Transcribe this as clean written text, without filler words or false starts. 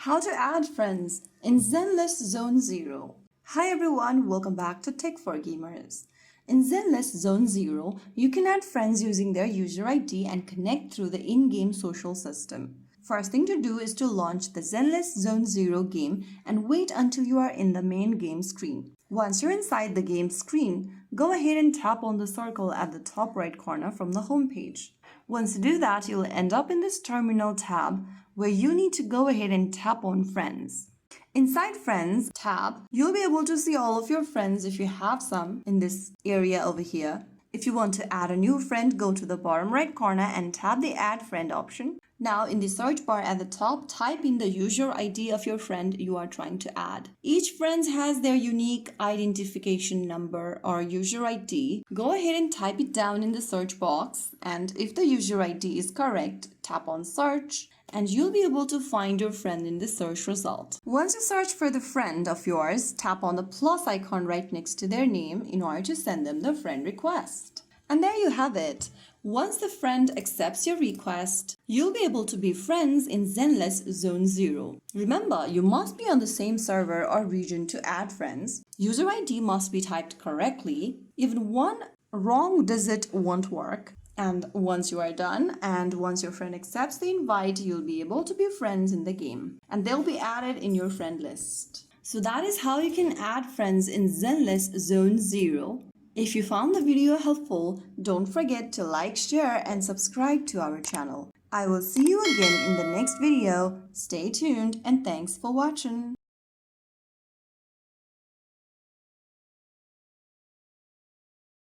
How to add friends in Zenless Zone Zero. Hi everyone, welcome back to Tech for Gamers. In Zenless Zone Zero, you can add friends using their user ID and connect through the in-game social system. First thing to do is to launch the Zenless Zone Zero game and wait until you are in the main game screen. Once you're inside the game screen, go ahead and tap on the circle at the top right corner from the home page. Once you do that, you'll end up in this Terminal tab where you need to go ahead and tap on Friends. Inside Friends tab, you'll be able to see all of your friends if you have some in this area over here. If you want to add a new friend, go to the bottom right corner and tap the Add Friend option. Now in the search bar at the top, type in the user ID of your friend you are trying to add. Each friend has their unique identification number or user ID. Go ahead and type it down in the search box, and if the user ID is correct, tap on Search and you'll be able to find your friend in the search result. Once you search for the friend of yours, tap on the plus icon right next to their name in order to send them the friend request. And there you have it. Once the friend accepts your request, you'll be able to be friends in Zenless Zone Zero. Remember, you must be on the same server or region to add friends. User ID must be typed correctly. Even one wrong digit won't work. And once you are done, and once your friend accepts the invite, you'll be able to be friends in the game. And they'll be added in your friend list. So that is how you can add friends in Zenless Zone Zero. If you found the video helpful, don't forget to like, share, and subscribe to our channel. I will see you again in the next video. Stay tuned and thanks for watching.